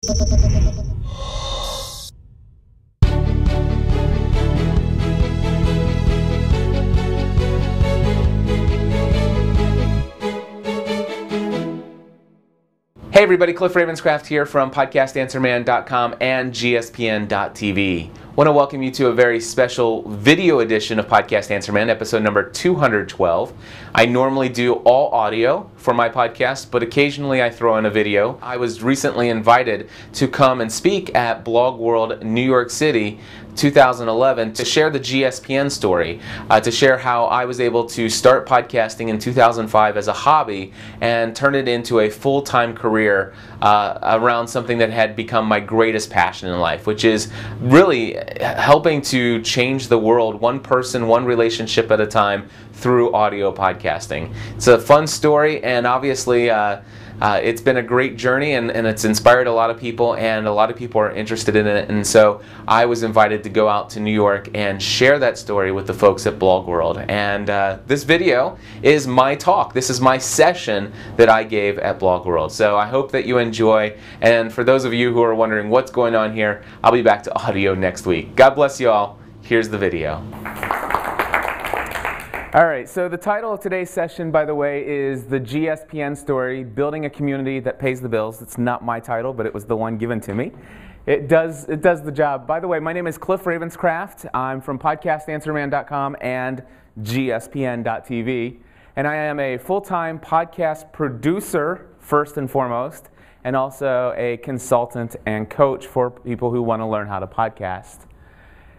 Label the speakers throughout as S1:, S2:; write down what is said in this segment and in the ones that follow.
S1: Hey everybody, Cliff Ravenscraft here from podcastanswerman.com and gspn.tv. I want to welcome you to a very special video edition of Podcast Answer Man, episode number 212. I normally do all audio for my podcast, but occasionally I throw in a video. I was recently invited to come and speak at Blog World New York City 2011 to share the GSPN story, to share how I was able to start podcasting in 2005 as a hobby and turn it into a full-time career around something that had become my greatest passion in life, which is really helping to change the world one person, one relationship at a time through audio podcasting. It's a fun story, and obviously it's been a great journey, and it's inspired a lot of people, and a lot of people are interested in it. And so I was invited to go out to New York and share that story with the folks at Blog World. And this video is my talk. This is my session that I gave at Blog World. So I hope that you enjoy. And for those of you who are wondering what's going on here, I'll be back to audio next week. God bless you all. Here's the video. All right, so the title of today's session, by the way, is The GSPN Story, Building a Community That Pays the Bills. It's not my title, but it was the one given to me. It does the job. By the way, my name is Cliff Ravenscraft. I'm from podcastanswerman.com and gspn.tv. And I am a full-time podcast producer, first and foremost, and also a consultant and coach for people who want to learn how to podcast.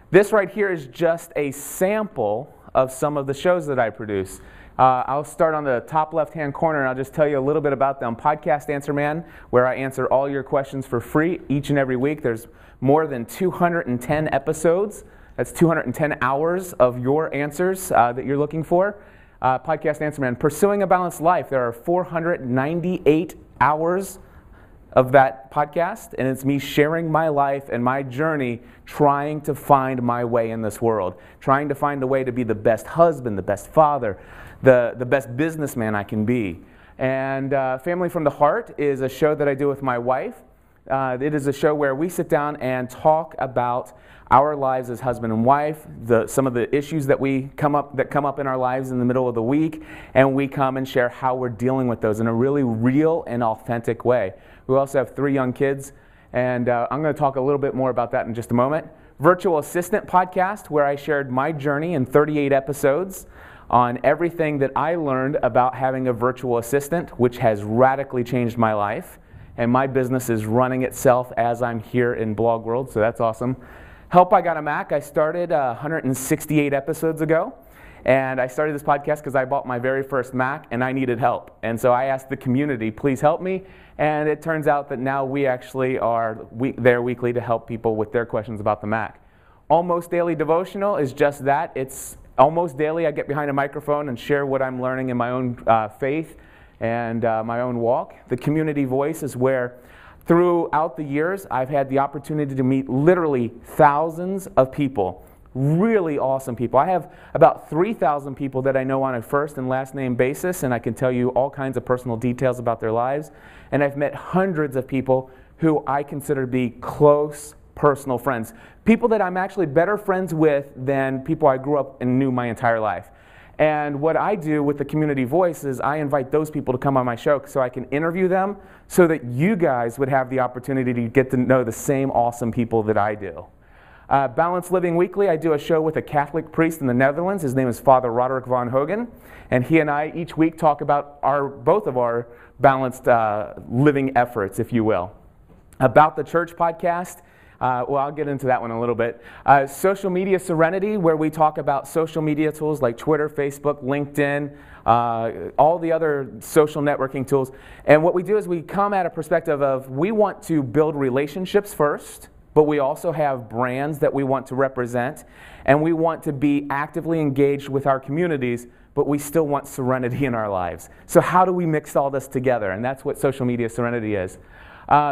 S1: This right here is just a sample of some of the shows that I produce. I'll start on the top left-hand corner, and I'll just tell you a little bit about them. Podcast Answer Man, where I answer all your questions for free each and every week. There's more than 210 episodes. That's 210 hours of your answers that you're looking for. Podcast Answer Man, Pursuing a Balanced Life. There are 498 hours of that podcast, and it's me sharing my life and my journey trying to find my way in this world, trying to find a way to be the best husband, the best father, the best businessman I can be. And Family from the Heart is a show that I do with my wife. It is a show where we sit down and talk about our lives as husband and wife, some of the issues that come up in our lives in the middle of the week, and we come and share how we're dealing with those in a really real and authentic way. We also have 3 young kids, and I'm going to talk a little bit more about that in just a moment. Virtual Assistant Podcast, where I shared my journey in 38 episodes on everything that I learned about having a virtual assistant, which has radically changed my life. And my business is running itself as I'm here in Blog World, so that's awesome. Help I Got a Mac, I started 168 episodes ago. And I started this podcast because I bought my very first Mac and I needed help. And so I asked the community, please help me. And it turns out that now we actually are there weekly to help people with their questions about the Mac. Almost Daily Devotional is just that. It's almost daily I get behind a microphone and share what I'm learning in my own faith and my own walk. The Community Voice is where throughout the years I've had the opportunity to meet literally thousands of people. Really awesome people. I have about 3,000 people that I know on a first and last name basis, and I can tell you all kinds of personal details about their lives. And I've met hundreds of people who I consider to be close personal friends. People that I'm actually better friends with than people I grew up and knew my entire life. And what I do with the Community Voice is I invite those people to come on my show so I can interview them so that you guys would have the opportunity to get to know the same awesome people that I do. Balanced Living Weekly, I do a show with a Catholic priest in the Netherlands. His name is Father Roderick von Hogen. And he and I each week talk about both of our balanced living efforts, if you will. About the Church podcast, well, I'll get into that one a little bit. Social Media Serenity, where we talk about social media tools like Twitter, Facebook, LinkedIn, all the other social networking tools. And what we do is we come at a perspective of we want to build relationships first, but we also have brands that we want to represent, and we want to be actively engaged with our communities, but we still want serenity in our lives. So how do we mix all this together? And that's what Social Media Serenity is.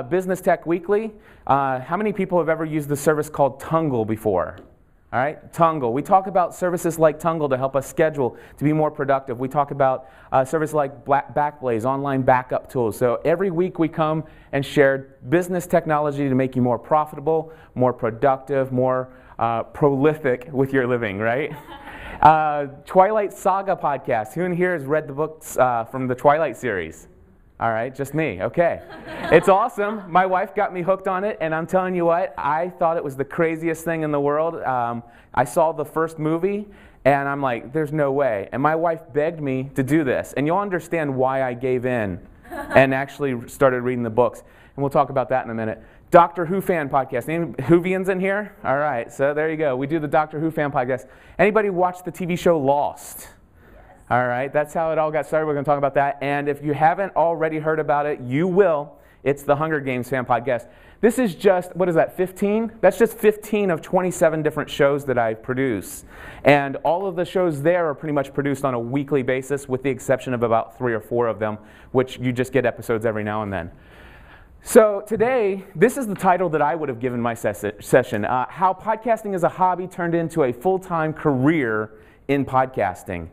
S1: Business Tech Weekly. How many people have ever used the service called Tungle before? All right, Tungle. We talk about services like Tungle to help us schedule to be more productive. We talk about services like Backblaze, online backup tools. So every week we come and share business technology to make you more profitable, more productive, more prolific with your living, right? Twilight Saga podcast. Who in here has read the books from the Twilight series? All right, just me. Okay. It's awesome. My wife got me hooked on it, and I'm telling you what, I thought it was the craziest thing in the world. I saw the first movie, and I'm like, there's no way. And my wife begged me to do this, and you'll understand why I gave in and actually started reading the books. And we'll talk about that in a minute. Doctor Who fan podcast. Any Whovians in here? All right, so there you go. We do the Doctor Who fan podcast. Anybody watch the TV show Lost? All right, that's how it all got started. We're going to talk about that. And if you haven't already heard about it, you will. It's the Hunger Games fan podcast. This is just, what is that, 15? That's just 15 of 27 different shows that I produce. And all of the shows there are pretty much produced on a weekly basis, with the exception of about 3 or 4 of them, which you just get episodes every now and then. So today, this is the title that I would have given my session, How Podcasting as a Hobby Turned into a Full-Time Career in Podcasting.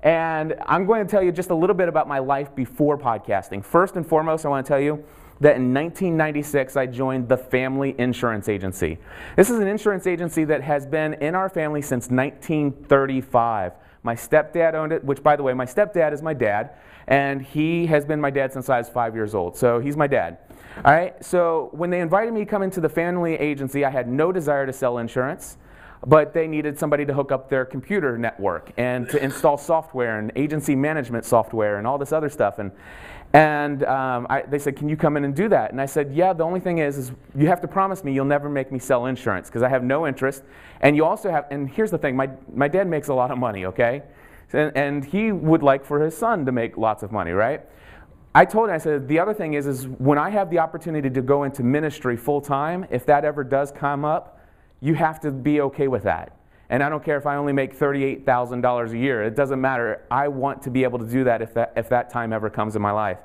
S1: And I'm going to tell you just a little bit about my life before podcasting. First and foremost, I want to tell you that in 1996, I joined the Family Insurance Agency. This is an insurance agency that has been in our family since 1935. My stepdad owned it, which, by the way, my stepdad is my dad, and he has been my dad since I was 5 years old, so he's my dad. All right, so when they invited me to come into the family agency, I had no desire to sell insurance, but they needed somebody to hook up their computer network and to install software and agency management software and all this other stuff. And they said, can you come in and do that? And I said, yeah, the only thing is you have to promise me you'll never make me sell insurance, because I have no interest. And you also have, and here's the thing, my dad makes a lot of money, okay? And he would like for his son to make lots of money, right? I told him, I said, the other thing is when I have the opportunity to go into ministry full time, if that ever does come up, you have to be okay with that. And I don't care if I only make $38,000 a year. It doesn't matter. I want to be able to do that if that time ever comes in my life.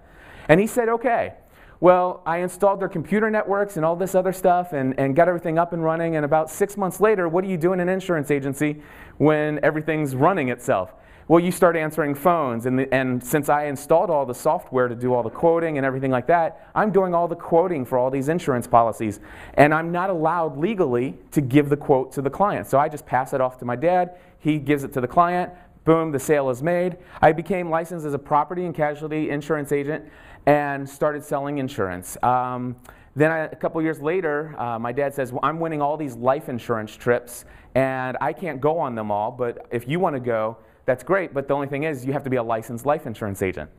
S1: And he said, okay. Well, I installed their computer networks and all this other stuff and got everything up and running. And about 6 months later, what do you do in an insurance agency when everything's running itself? Well, you start answering phones, and since I installed all the software to do all the quoting and everything like that, I'm doing all the quoting for all these insurance policies, and I'm not allowed legally to give the quote to the client. So I just pass it off to my dad, he gives it to the client, boom, the sale is made. I became licensed as a property and casualty insurance agent and started selling insurance. Then a couple years later, my dad says, well, I'm winning all these life insurance trips, and I can't go on them all, but if you want to go, that's great, but the only thing is you have to be a licensed life insurance agent.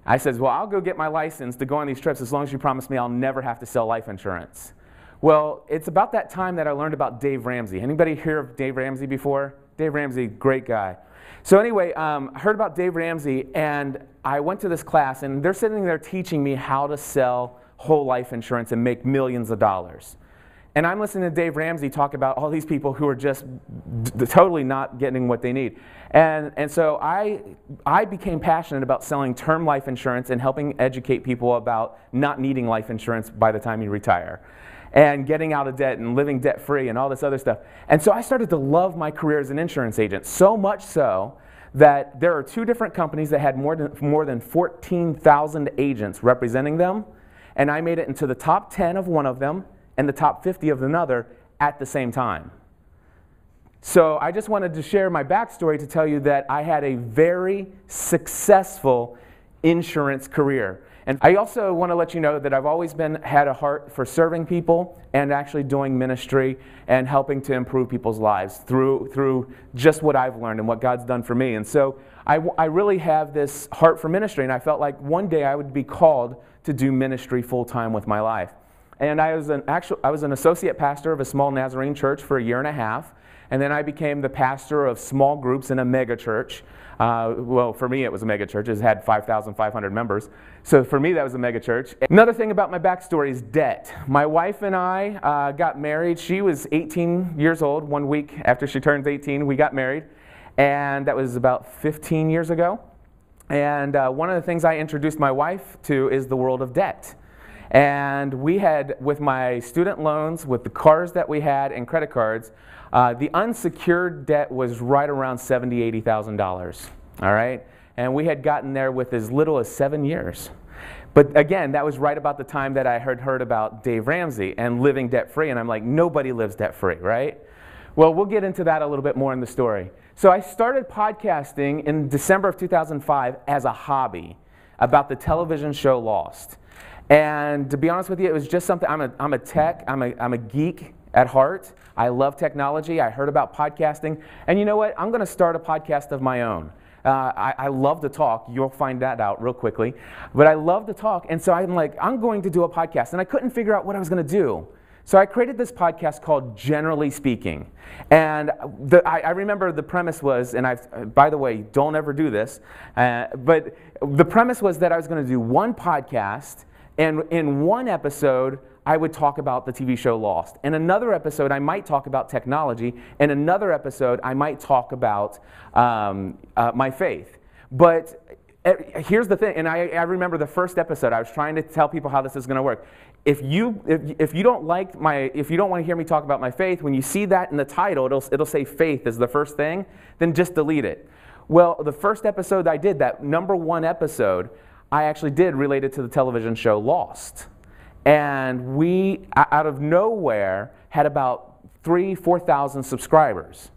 S1: I said, well, I'll go get my license to go on these trips as long as you promise me I'll never have to sell life insurance. Well, it's about that time that I learned about Dave Ramsey. Anybody hear of Dave Ramsey before? Dave Ramsey, great guy. So anyway, I heard about Dave Ramsey, and I went to this class, and they're sitting there teaching me how to sell whole life insurance and make millions of dollars. And I'm listening to Dave Ramsey talk about all these people who are just totally not getting what they need. And so I became passionate about selling term life insurance and helping educate people about not needing life insurance by the time you retire, and getting out of debt and living debt-free and all this other stuff. And so I started to love my career as an insurance agent, so much so that there are 2 different companies that had more than 14,000 agents representing them, and I made it into the top 10 of one of them and the top 50 of another at the same time. So I just wanted to share my backstory to tell you that I had a very successful insurance career. And I also want to let you know that I've always had a heart for serving people and actually doing ministry and helping to improve people's lives through just what I've learned and what God's done for me. And so I really have this heart for ministry, and I felt like one day I would be called to do ministry full-time with my life. And I was an associate pastor of a small Nazarene church for 1.5 years, and then I became the pastor of small groups in a mega church. Well, for me it was a mega church. It had 5,500 members. So for me that was a mega church. Another thing about my backstory is debt. My wife and I got married. She was 18 years old. 1 week after she turns 18, we got married. And that was about 15 years ago. And one of the things I introduced my wife to is the world of debt. And we had, with my student loans, with the cars that we had and credit cards, the unsecured debt was right around $70,000, $80,000, all right? And we had gotten there with as little as 7 years. But again, that was right about the time that I had heard about Dave Ramsey and living debt-free, and I'm like, nobody lives debt-free, right? Well, we'll get into that a little bit more in the story. So I started podcasting in December of 2005 as a hobby about the television show Lost. And to be honest with you, it was just something, I'm a tech, I'm a geek at heart. I love technology. I heard about podcasting. And you know what? I'm going to start a podcast of my own. I love to talk. You'll find that out real quickly. But I love to talk. And so I'm like, I'm going to do a podcast. And I couldn't figure out what I was going to do. So I created this podcast called Generally Speaking. And I remember the premise was, and by the way, don't ever do this, but the premise was that I was going to do one podcast, and in one episode, I would talk about the TV show Lost. In another episode, I might talk about technology. In another episode, I might talk about my faith. But here's the thing, and I remember the first episode, I was trying to tell people how this is going to work. If you don't want to hear me talk about my faith, when you see that in the title, it'll say faith as the first thing, then just delete it. Well, the first episode I did, that #1 episode, I actually did related to the television show Lost. And we, out of nowhere, had about 4,000 subscribers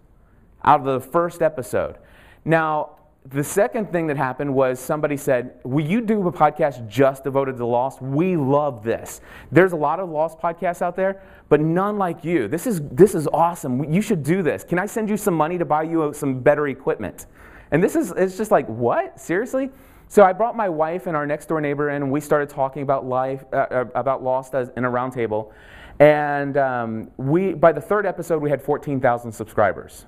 S1: out of the first episode. Now, the second thing that happened was somebody said, will you do a podcast just devoted to Lost? We love this. There's a lot of Lost podcasts out there, but none like you. This is awesome. You should do this. Can I send you some money to buy you some better equipment? And it's just like, what? Seriously? So I brought my wife and our next door neighbor in, and we started talking about about Lost in a round table. And by the third episode, we had 14,000 subscribers.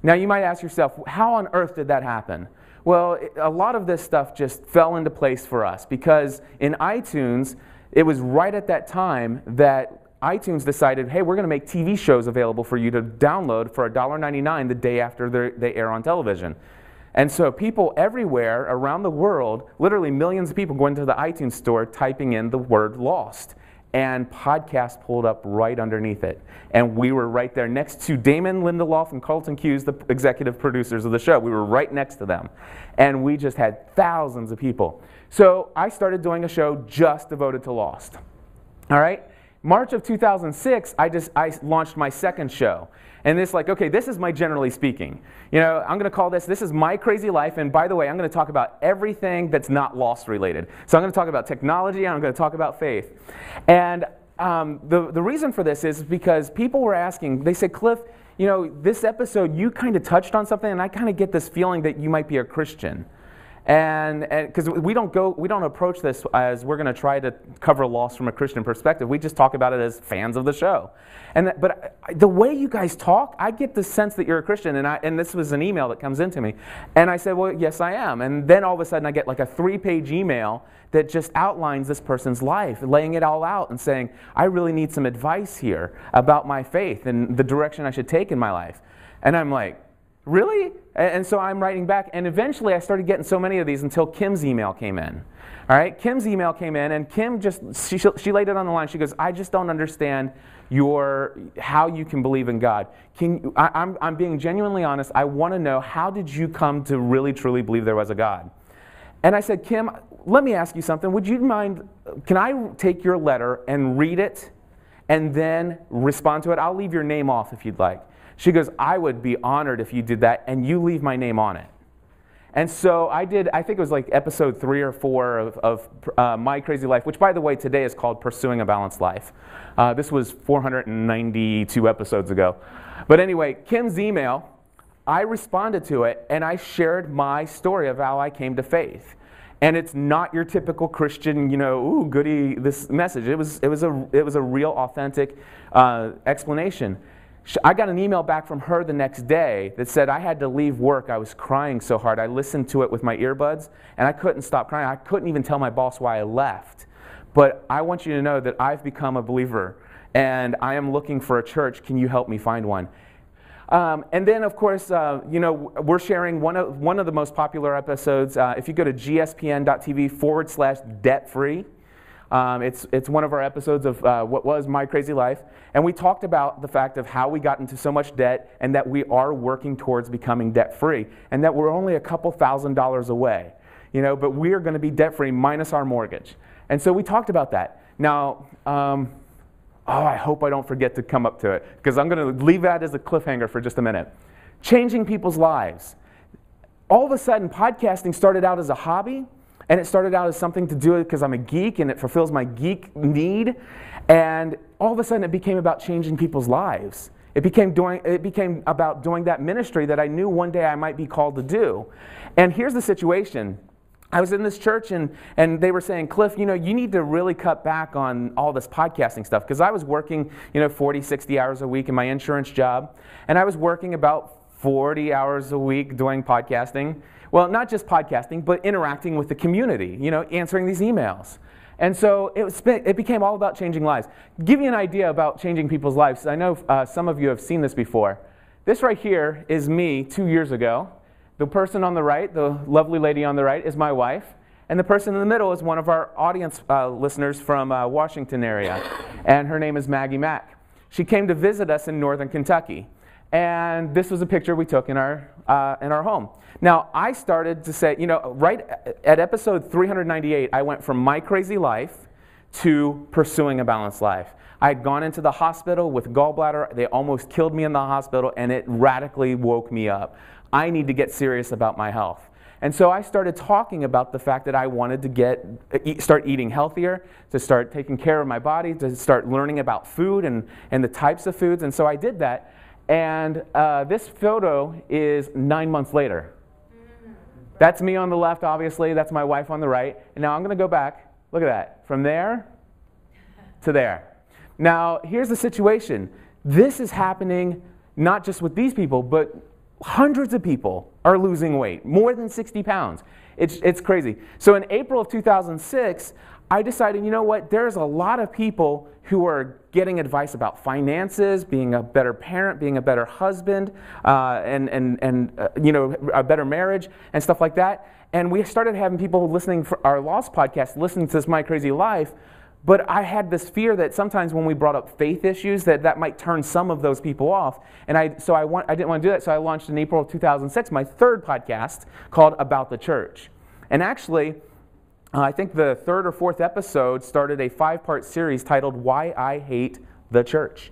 S1: Now you might ask yourself, how on earth did that happen? Well, a lot of this stuff just fell into place for us because in iTunes, it was right at that time that iTunes decided, hey, we're going to make TV shows available for you to download for $1.99 the day after they air on television. And so people everywhere around the world, literally millions of people going to the iTunes store typing in the word Lost. And podcast pulled up right underneath it. And we were right there next to Damon Lindelof and Carlton Cuse, the executive producers of the show. We were right next to them. And we just had thousands of people. So I started doing a show just devoted to Lost. All right? March of 2006, I launched my second show. And it's like, okay, this is my Generally Speaking. You know, I'm going to call this is my crazy life. And by the way, I'm going to talk about everything that's not Lost related. So I'm going to talk about technology, and I'm going to talk about faith. And the reason for this is because people were asking, they said, Cliff, you know, this episode, you kind of touched on something, and I kind of get this feeling that you might be a Christian. And because we don't approach this as we're going to try to cover Lost from a Christian perspective. We just talk about it as fans of the show. But the way you guys talk, I get the sense that you're a Christian. And this was an email that comes into me. And I said, well, yes, I am. And then all of a sudden I get like a 3-page email that just outlines this person's life, laying it all out and saying, I really need some advice here about my faith and the direction I should take in my life. And I'm like, really? And so I'm writing back, and eventually I started getting so many of these until Kim's email came in. All right, Kim's email came in, and Kim she laid it on the line. She goes, I just don't understand how you can believe in God. I'm being genuinely honest. I want to know, how did you come to really truly believe there was a God? And I said, Kim, let me ask you something. Would you mind, can I take your letter and read it and then respond to it? I'll leave your name off if you'd like. She goes, I would be honored if you did that, and you leave my name on it. And so I did, I think it was like episode 3 or 4 of My Crazy Life, which, by the way, today is called Pursuing a Balanced Life. This was 492 episodes ago. But anyway, Kim's email, I responded to it, and I shared my story of how I came to faith. And it's not your typical Christian, you know, ooh, goody, this message. It was a real, authentic explanation. I got an email back from her the next day that said I had to leave work. I was crying so hard. I listened to it with my earbuds, and I couldn't stop crying. I couldn't even tell my boss why I left. But I want you to know that I've become a believer, and I am looking for a church. Can you help me find one? And then, of course, you know, we're sharing one of the most popular episodes. If you go to gspn.tv/debt-free, It's one of our episodes of what was My Crazy Life. And we talked about the fact of how we got into so much debt and that we are working towards becoming debt-free and that we're only a couple $1,000s away. But we are going to be debt-free minus our mortgage. And so we talked about that. Now, I hope I don't forget to come up to it because I'm going to leave that as a cliffhanger for just a minute. Changing people's lives. All of a sudden, podcasting started out as a hobby, and it started out as something to do because I'm a geek and it fulfills my geek need. And all of a sudden, it became about changing people's lives. It became about doing that ministry that I knew one day I might be called to do. And here's the situation. I was in this church and they were saying, Cliff, you need to really cut back on all this podcasting stuff. Because I was working, 40, 60 hours a week in my insurance job. And I was working about 40 hours a week doing podcasting. Well, not just podcasting, but interacting with the community, answering these emails. And so it became all about changing lives. Give you an idea about changing people's lives. I know some of you have seen this before. This right here is me 2 years ago. The person on the right, the lovely lady on the right, is my wife. And the person in the middle is one of our audience listeners from Washington area. And her name is Maggie Mack. She came to visit us in northern Kentucky. And this was a picture we took in our home. Now, I started to say, right at episode 398, I went from my crazy life to pursuing a balanced life. I had gone into the hospital with gallbladder. They almost killed me in the hospital, and it radically woke me up. I need to get serious about my health. And so I started talking about the fact that I wanted to start eating healthier, to start taking care of my body, to start learning about food and the types of foods. And so I did that. And this photo is 9 months later. That's me on the left, obviously. That's my wife on the right. And now I'm going to go back. Look at that. From there to there. Now, here's the situation. This is happening not just with these people, but hundreds of people are losing weight, more than 60 pounds. It's crazy. So in April of 2006, I decided, you know what, there's a lot of people who are getting advice about finances, being a better parent, being a better husband, and a better marriage and stuff like that. And we started having people listening for our Lost podcast, listening to this My Crazy Life. But I had this fear that sometimes when we brought up faith issues, that might turn some of those people off. And I didn't want to do that, so I launched in April of 2006 my third podcast called About the Church. And actually, I think the third or fourth episode started a 5-part series titled Why I Hate the Church.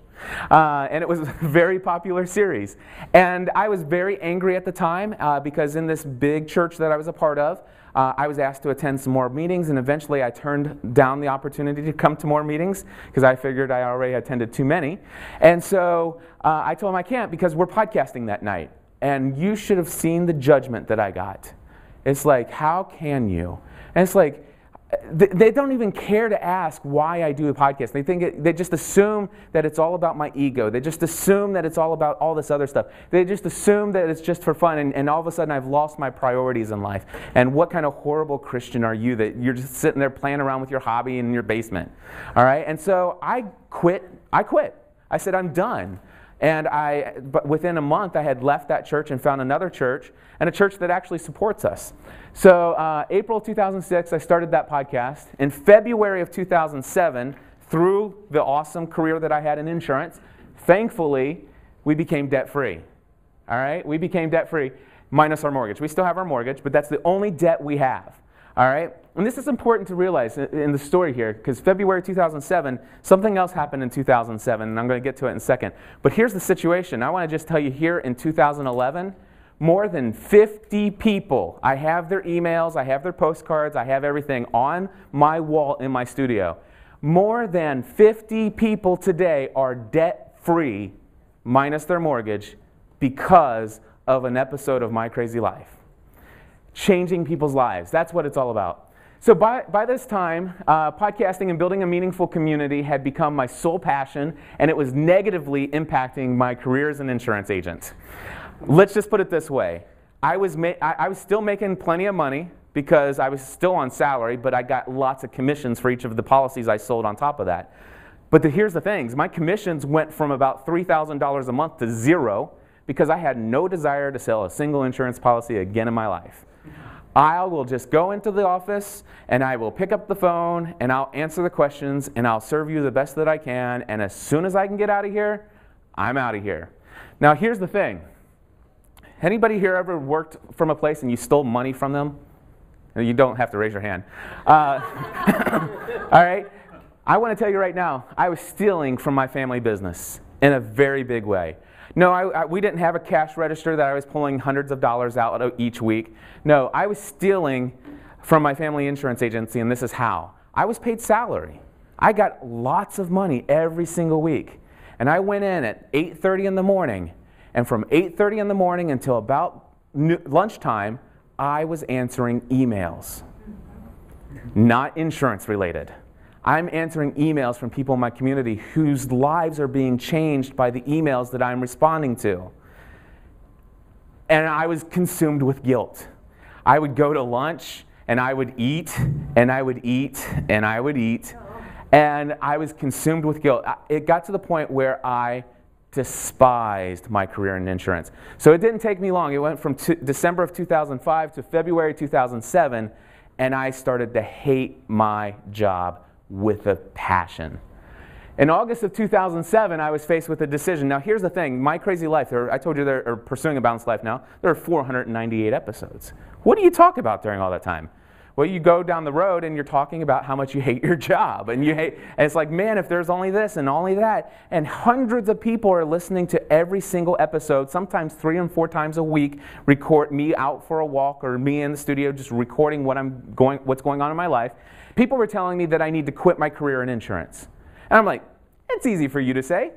S1: And it was a very popular series. And I was very angry at the time because in this big church that I was a part of, I was asked to attend some more meetings, and eventually I turned down the opportunity to come to more meetings because I figured I already attended too many. And so I told him I can't because we're podcasting that night. And you should have seen the judgment that I got. It's like, how can you? And it's like, they don't even care to ask why I do a podcast. They just assume that it's all about my ego. They just assume that it's all about all this other stuff. They just assume that it's just for fun, and all of a sudden I've lost my priorities in life. And what kind of horrible Christian are you that you're just sitting there playing around with your hobby in your basement? All right? And so I quit. I said, I'm done. But within a month, I had left that church and found another church, and a church that actually supports us. So April 2006, I started that podcast. In February of 2007, through the awesome career that I had in insurance, thankfully, we became debt-free. All right? We became debt-free, minus our mortgage. We still have our mortgage, but that's the only debt we have. All right? And this is important to realize in the story here, because February 2007, something else happened in 2007, and I'm going to get to it in a second. But here's the situation. I want to just tell you here in 2011, more than 50 people, I have their emails, I have their postcards, I have everything on my wall in my studio. More than 50 people today are debt-free, minus their mortgage, because of an episode of My Crazy Life. Changing people's lives. That's what it's all about. So by this time, podcasting and building a meaningful community had become my sole passion, and it was negatively impacting my career as an insurance agent. Let's just put it this way. I was still making plenty of money because I was still on salary, but I got lots of commissions for each of the policies I sold on top of that. But here's the things. My commissions went from about $3,000 a month to zero because I had no desire to sell a single insurance policy again in my life. I will just go into the office and I will pick up the phone and I'll answer the questions and I'll serve you the best that I can, and as soon as I can get out of here, I'm out of here. Now here's the thing. Anybody here ever worked from a place and you stole money from them? You don't have to raise your hand. All right? I want to tell you right now, I was stealing from my family business in a very big way. No, we didn't have a cash register that I was pulling hundreds of dollars out of each week. No, I was stealing from my family insurance agency, and this is how. I was paid salary. I got lots of money every single week. And I went in at 8:30 in the morning, and from 8:30 in the morning until about lunchtime, I was answering emails, not insurance related. I'm answering emails from people in my community whose lives are being changed by the emails that I'm responding to. And I was consumed with guilt. I would go to lunch and I would eat and I would eat and I would eat, and I was consumed with guilt. It got to the point where I despised my career in insurance. So it didn't take me long. It went from December of 2005 to February 2007, and I started to hate my job with a passion. In August of 2007, I was faced with a decision. Now here's the thing, my crazy life, I told you they're pursuing a balanced life now, there are 498 episodes. What do you talk about during all that time? Well, you go down the road and you're talking about how much you hate your job, and and it's like, man, if there's only this and only that, and hundreds of people are listening to every single episode, sometimes 3 and 4 times a week, record me out for a walk or me in the studio just recording what's going on in my life. People were telling me that I need to quit my career in insurance. And I'm like, it's easy for you to say.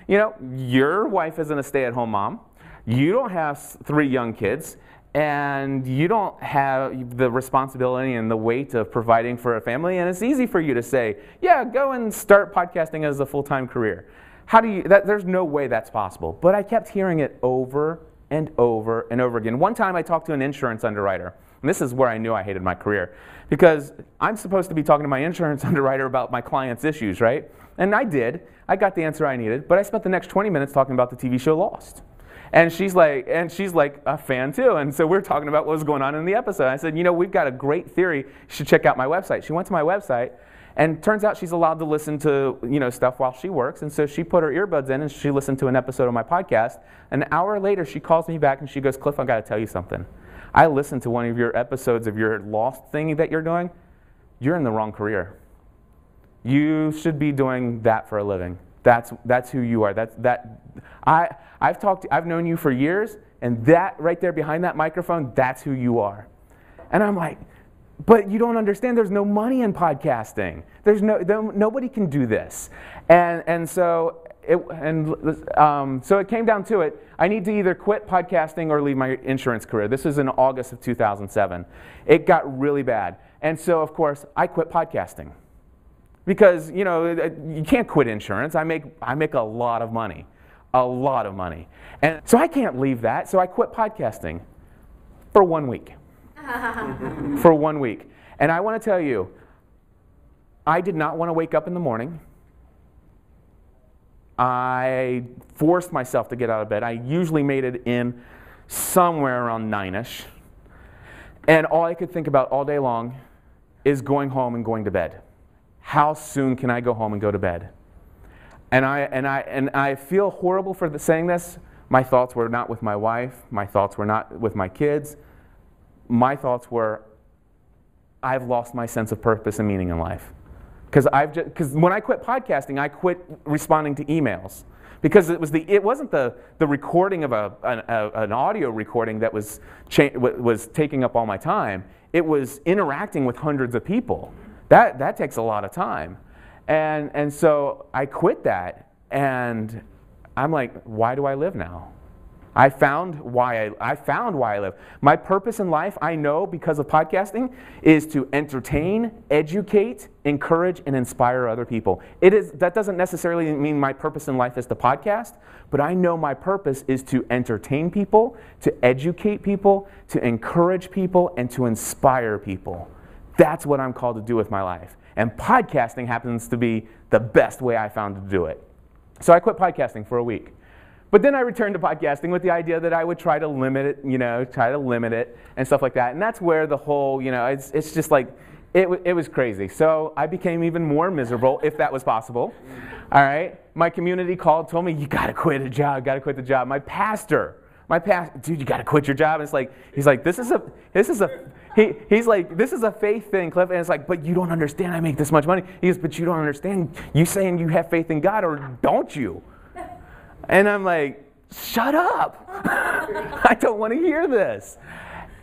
S1: You know, your wife isn't a stay-at-home mom. You don't have 3 young kids. And you don't have the responsibility and the weight of providing for a family. And it's easy for you to say, yeah, go and start podcasting as a full-time career. There's no way that's possible. But I kept hearing it over and over and over again. One time I talked to an insurance underwriter. And this is where I knew I hated my career. Because I'm supposed to be talking to my insurance underwriter about my client's issues, right? And I did. I got the answer I needed. But I spent the next 20 minutes talking about the TV show Lost. And she's like a fan too. And so we're talking about what was going on in the episode. I said, you know, we've got a great theory. You should check out my website. She went to my website, and turns out she's allowed to listen to, you know, stuff while she works. And so she put her earbuds in and she listened to an episode of my podcast. An hour later, she calls me back and she goes, Cliff, I've got to tell you something. I listened to one of your episodes of your Lost thing that you're doing. You're in the wrong career. You should be doing that for a living. That's who you are. I've known you for years, and that right there behind that microphone, that's who you are. And I'm like, but you don't understand. There's no money in podcasting. Nobody can do this. So it came down to it. I need to either quit podcasting or leave my insurance career. This was in August of 2007. It got really bad, and so of course I quit podcasting. Because, you know, you can't quit insurance. I make a lot of money. A lot of money. And so I can't leave that, so I quit podcasting for 1 week. For 1 week. And I want to tell you, I did not want to wake up in the morning. I forced myself to get out of bed. I usually made it in somewhere around 9-ish. And all I could think about all day long is going home and going to bed. How soon can I go home and go to bed? And I feel horrible for saying this. My thoughts were not with my wife. My thoughts were not with my kids. My thoughts were, I've lost my sense of purpose and meaning in life. Because when I quit podcasting, I quit responding to emails. Because it wasn't the recording of an audio recording that was taking up all my time. It was interacting with hundreds of people. That takes a lot of time. And so I quit that, and I'm like, why do I live now? I found why I live. My purpose in life, I know because of podcasting, is to entertain, educate, encourage, and inspire other people. That doesn't necessarily mean my purpose in life is to podcast, but I know my purpose is to entertain people, to educate people, to encourage people, and to inspire people. That's what I'm called to do with my life. And podcasting happens to be the best way I found to do it. So I quit podcasting for a week. But then I returned to podcasting with the idea that I would try to limit it, and stuff like that. And that's where the whole, it's just like, it was crazy. So I became even more miserable, if that was possible. All right? My community called, told me, you got to quit a job, got to quit the job. My pastor, dude, you got to quit your job. And it's like, he's like, this is a faith thing, Cliff. And it's like, but you don't understand, I make this much money. He goes, but you don't understand, you saying you have faith in God, or don't you? And I'm like, shut up. I don't want to hear this.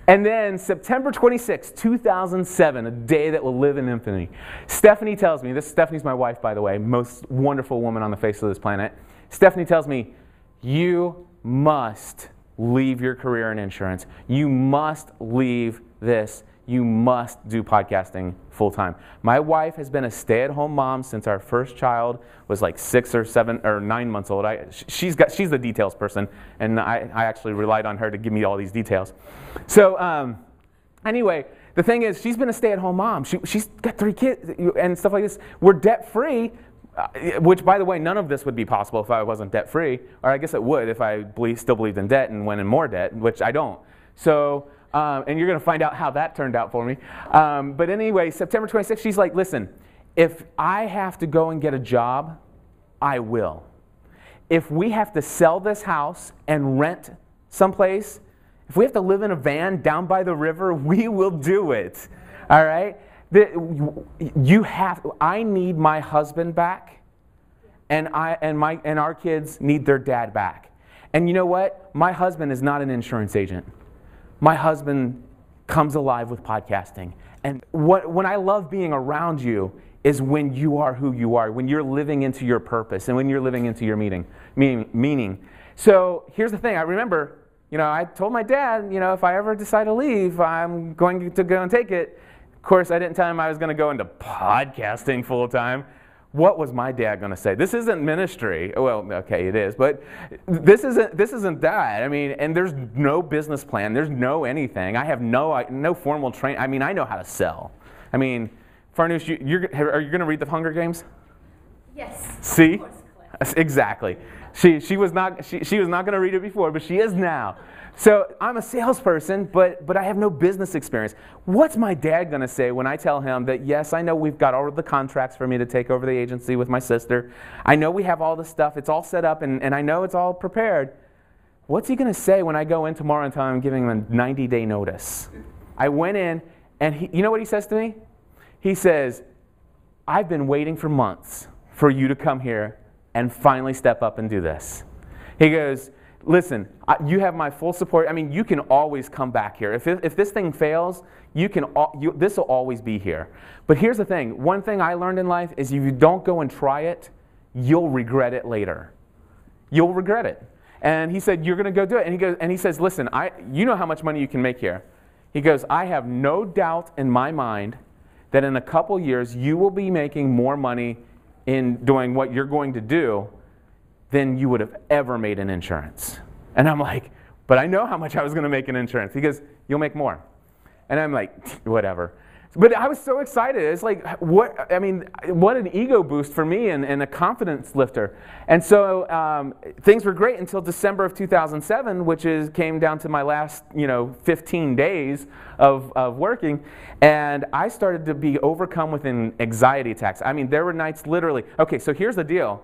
S1: And then September 26, 2007, a day that will live in infamy. Stephanie tells me, Stephanie's my wife, by the way, most wonderful woman on the face of this planet. Stephanie tells me, you must leave your career in insurance. You must leave this. You must do podcasting full time. My wife has been a stay-at-home mom since our first child was like 6 or 7 or 9 months old. She's the details person, and I actually relied on her to give me all these details. So anyway, the thing is, she's been a stay-at-home mom. She's got 3 kids and stuff like this. We're debt-free, which, by the way, none of this would be possible if I wasn't debt-free. Or I guess it would if I still believed in debt and went in more debt, which I don't. So, and you're going to find out how that turned out for me. But anyway, September 26th, she's like, listen, if I have to go and get a job, I will. If we have to sell this house and rent someplace, if we have to live in a van down by the river, we will do it. All right? I need my husband back, and our kids need their dad back. And you know what? My husband is not an insurance agent. My husband comes alive with podcasting. And when I love being around you is when you are who you are, when you're living into your purpose and when you're living into your meaning. So here's the thing. I remember, I told my dad, if I ever decide to leave, I'm going to go and take it. Of course, I didn't tell him I was going to go into podcasting full time. What was my dad going to say? This isn't ministry. Well, okay, it is, but this isn't that. I mean, and there's no business plan. There's no anything. I have no formal training. I mean, I know how to sell. I mean, Farnoosh, are you going to read the Hunger Games?
S2: Yes.
S1: See?
S2: Of course,
S1: exactly. She was not going to read it before, but she is now. So I'm a salesperson, but I have no business experience. What's my dad going to say when I tell him that, yes, I know we've got all of the contracts for me to take over the agency with my sister. I know we have all the stuff. It's all set up, and I know it's all prepared. What's he going to say when I go in tomorrow and tell him I'm giving him a 90-day notice? I went in, and you know what he says to me? He says, I've been waiting for months for you to come here and finally step up and do this. He goes, listen, you have my full support. I mean, you can always come back here. If this thing fails, this will always be here. But here's the thing. One thing I learned in life is if you don't go and try it, you'll regret it later. You'll regret it. And he said, you're going to go do it. And he says, listen, you know how much money you can make here. He goes, I have no doubt in my mind that in a couple years you will be making more money in doing what you're going to do than you would have ever made in insurance. And I'm like, but I know how much I was going to make in insurance. He goes, you'll make more. And I'm like, whatever. But I was so excited. It's like, what an ego boost for me and a confidence lifter. And so things were great until December of 2007, which came down to my last 15 days of working. And I started to be overcome with anxiety attacks. I mean, there were nights literally. Okay, so here's the deal.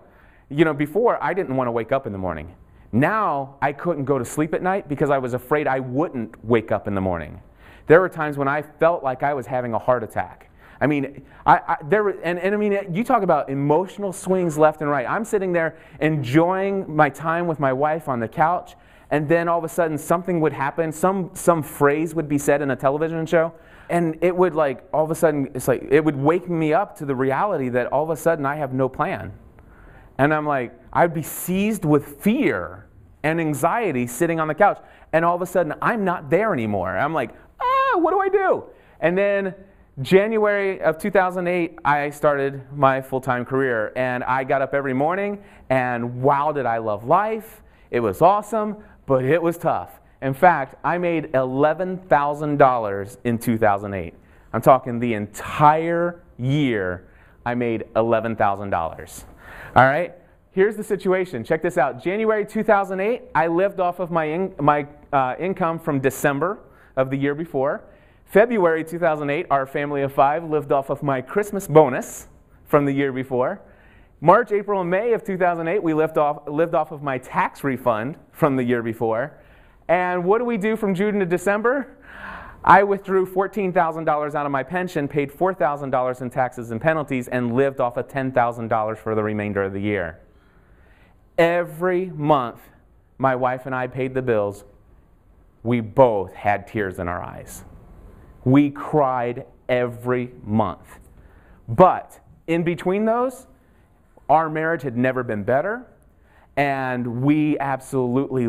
S1: Before I didn't want to wake up in the morning. Now I couldn't go to sleep at night because I was afraid I wouldn't wake up in the morning. There were times when I felt like I was having a heart attack. I mean, you talk about emotional swings left and right. I'm sitting there enjoying my time with my wife on the couch, and then all of a sudden something would happen. Some phrase would be said in a television show, and it would all of a sudden it would wake me up to the reality that all of a sudden I have no plan. And I'm like, I'd be seized with fear and anxiety sitting on the couch. And all of a sudden, I'm not there anymore. I'm like, what do I do? And then January of 2008, I started my full-time career. And I got up every morning, and wow, did I love life. It was awesome, but it was tough. In fact, I made $11,000 in 2008. I'm talking the entire year, I made $11,000. All right, here's the situation. Check this out. January 2008, I lived off of my income from December of the year before. February 2008, our family of 5 lived off of my Christmas bonus from the year before. March, April, and May of 2008, we lived off of my tax refund from the year before. And what do we do from June to December? I withdrew $14,000 out of my pension, paid $4,000 in taxes and penalties, and lived off of $10,000 for the remainder of the year. Every month, my wife and I paid the bills. We both had tears in our eyes. We cried every month. But in between those, our marriage had never been better. And we absolutely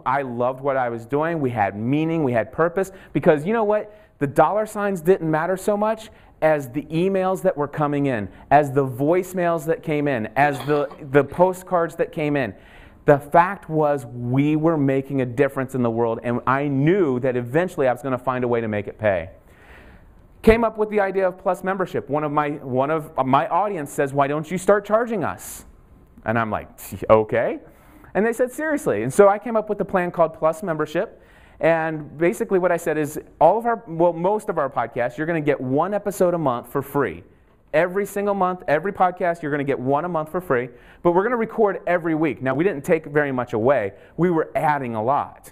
S1: I loved what I was doing. We had meaning, we had purpose. Because you know what? The dollar signs didn't matter so much as the emails that were coming in, as the voicemails that came in, as the postcards that came in. The fact was we were making a difference in the world, and I knew that eventually I was going to find a way to make it pay. Came up with the idea of Plus membership. One of my audience says, "Why don't you start charging us?" And I'm like, okay. And they said, seriously. And so I came up with a plan called Plus Membership. And basically what I said is most of our podcasts, you're going to get 1 episode a month for free. Every single month, every podcast, you're going to get 1 a month for free. But we're going to record every week. Now, we didn't take very much away. We were adding a lot.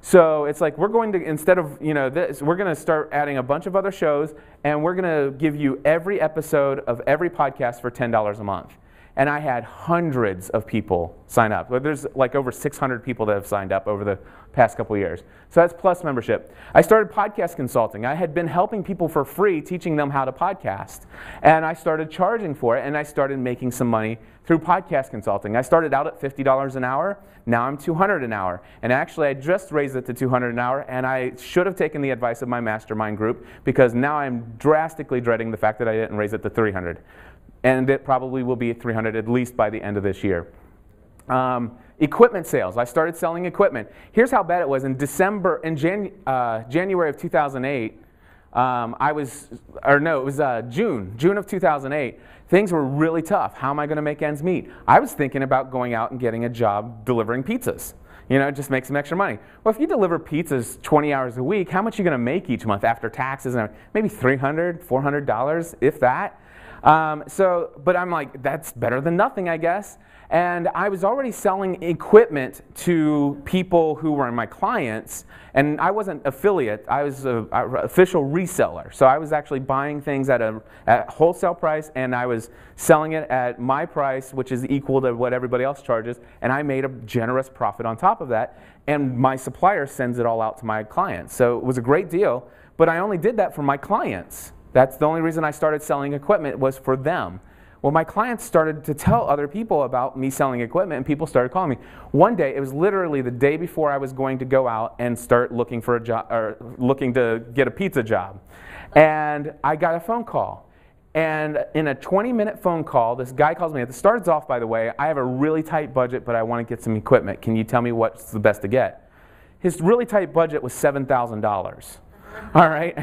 S1: So it's like we're going to, instead of this, we're going to start adding a bunch of other shows. And we're going to give you every episode of every podcast for $10 a month. And I had hundreds of people sign up. There's like over 600 people that have signed up over the past couple years. So that's Plus membership. I started podcast consulting. I had been helping people for free, teaching them how to podcast. And I started charging for it, and I started making some money through podcast consulting. I started out at $50 an hour. Now I'm $200 an hour. And actually, I just raised it to $200 an hour, and I should have taken the advice of my mastermind group, because now I'm drastically dreading the fact that I didn't raise it to $300. And it probably will be at $300 at least by the end of this year. Equipment sales. I started selling equipment. Here's how bad it was. In January of 2008, June of 2008, things were really tough. How am I going to make ends meet? I was thinking about going out and getting a job delivering pizzas. Just make some extra money. Well, if you deliver pizzas 20 hours a week, how much are you going to make each month after taxes? Maybe $300, $400, if that. But I'm like, that's better than nothing, I guess. And I was already selling equipment to people who were my clients, and I wasn't affiliate. I was an official reseller. So I was actually buying things at wholesale price, and I was selling it at my price, which is equal to what everybody else charges, and I made a generous profit on top of that, and my supplier sends it all out to my clients. So it was a great deal, but I only did that for my clients. That's the only reason I started selling equipment, was for them. Well, my clients started to tell other people about me selling equipment, and people started calling me. One day, it was literally the day before I was going to go out and start looking for a job, or looking to get a pizza job. And I got a phone call. And in a 20-minute phone call, this guy calls me. It starts off, by the way, I have a really tight budget, but I want to get some equipment. Can you tell me what's the best to get? His really tight budget was $7,000. All right?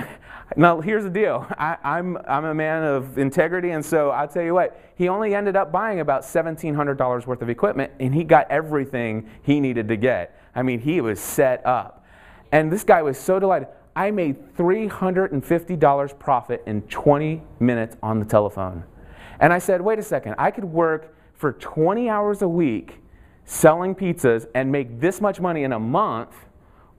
S1: Now, here's the deal. I'm a man of integrity, and so I'll tell you what, he only ended up buying about $1,700 worth of equipment, and he got everything he needed to get. I mean, he was set up. And this guy was so delighted. I made $350 profit in 20 minutes on the telephone. And I said, wait a second, I could work for 20 hours a week selling pizzas and make this much money in a month,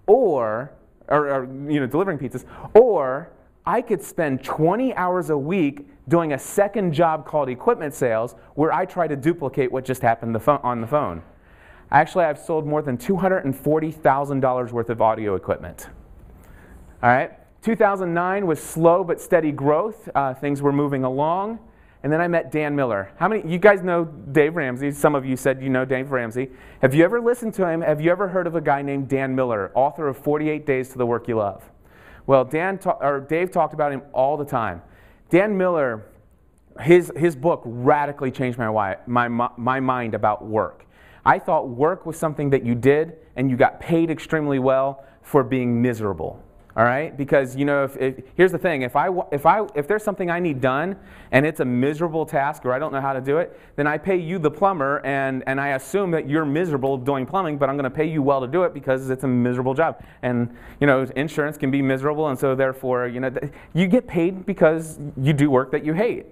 S1: or delivering pizzas, or I could spend 20 hours a week doing a second job called equipment sales, where I try to duplicate what just happened on the phone. Actually, I've sold more than $240,000 worth of audio equipment. All right. 2009 was slow but steady growth. Things were moving along. And then I met Dan Miller. How many, you guys know Dave Ramsey? Some of you said you know Dave Ramsey. Have you ever listened to him? Have you ever heard of a guy named Dan Miller, author of 48 Days to the Work You Love? Well, Dave talked about him all the time. Dan Miller, his book radically changed my mind about work. I thought work was something that you did and you got paid extremely well for being miserable. All right, because if here's the thing: if there's something I need done and it's a miserable task or I don't know how to do it, then I pay you, the plumber, and I assume that you're miserable doing plumbing, but I'm going to pay you well to do it because it's a miserable job. And insurance can be miserable, and so therefore you get paid because you do work that you hate.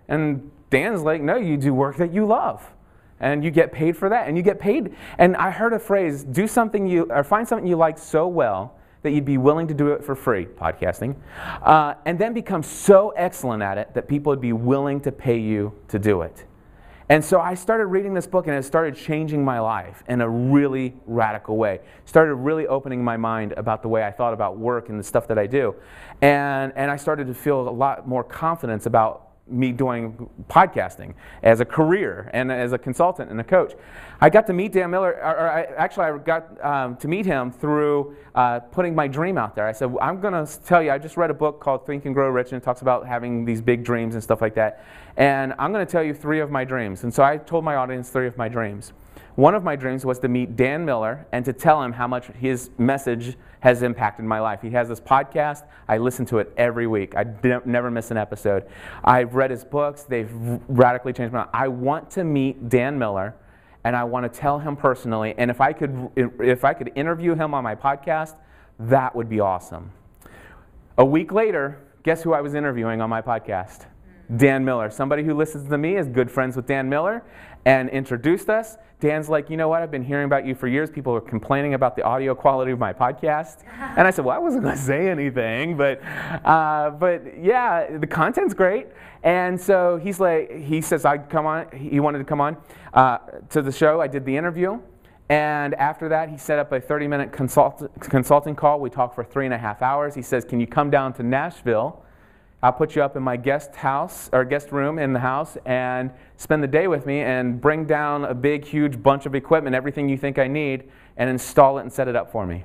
S1: And Dan's like, no, you do work that you love. And you get paid for that. And you get paid. And I heard a phrase, find something you like so well that you'd be willing to do it for free, podcasting, and then become so excellent at it that people would be willing to pay you to do it. And so I started reading this book, and it started changing my life in a really radical way. Started really opening my mind about the way I thought about work and the stuff that I do. And I started to feel a lot more confidence about me doing podcasting as a career and as a consultant and a coach. I got to meet Dan Miller, I got to meet him through putting my dream out there. I said, I'm going to tell you, I just read a book called Think and Grow Rich, and it talks about having these big dreams and stuff like that. And I'm going to tell you 3 of my dreams. And so I told my audience 3 of my dreams. One of my dreams was to meet Dan Miller and to tell him how much his message has impacted my life. He has this podcast. I listen to it every week. I never miss an episode. I've read his books. They've radically changed my life. I want to meet Dan Miller, and I want to tell him personally. And if I could interview him on my podcast, that would be awesome. A week later, guess who I was interviewing on my podcast? Dan Miller. Somebody who listens to me is good friends with Dan Miller and introduced us. Dan's like, you know what, I've been hearing about you for years. People are complaining about the audio quality of my podcast. And I said, well, I wasn't going to say anything, but yeah, the content's great. And so he says I'd come on. He wanted to come on to the show. I did the interview. And after that, he set up a 30-minute consulting call. We talked for 3.5 hours. He says, can you come down to Nashville? I'll put you up in my guest room in the house and spend the day with me and bring down a big, huge bunch of equipment, everything you think I need, and install it and set it up for me.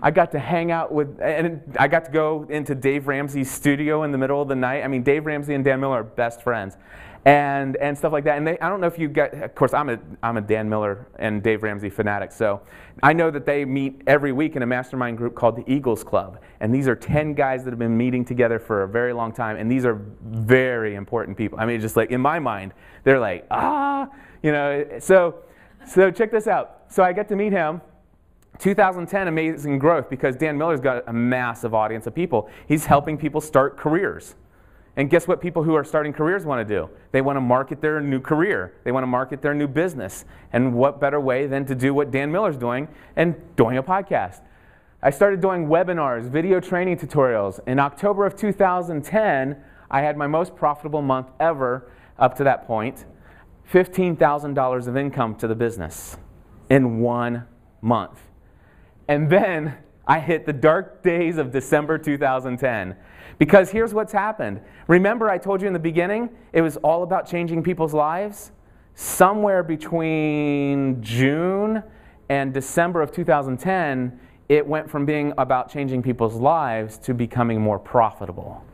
S1: I got to hang out and I got to go into Dave Ramsey's studio in the middle of the night. I mean, Dave Ramsey and Dan Miller are best friends. And stuff like that. And I don't know if you get, of course, I'm a Dan Miller and Dave Ramsey fanatic, so I know that they meet every week in a mastermind group called the Eagles Club. And these are 10 guys that have been meeting together for a very long time, and these are very important people. I mean, just like in my mind, they're like, so check this out. So I get to meet him. 2010, amazing growth, because Dan Miller's got a massive audience of people. He's helping people start careers. And guess what people who are starting careers want to do? They want to market their new career. They want to market their new business. And what better way than to do what Dan Miller's doing and doing a podcast? I started doing webinars, video training tutorials. In October of 2010, I had my most profitable month ever up to that point, $15,000 of income to the business in 1 month. And then I hit the dark days of December 2010. Because here's what's happened. Remember I told you in the beginning, it was all about changing people's lives? Somewhere between June and December of 2010, it went from being about changing people's lives to becoming more profitable.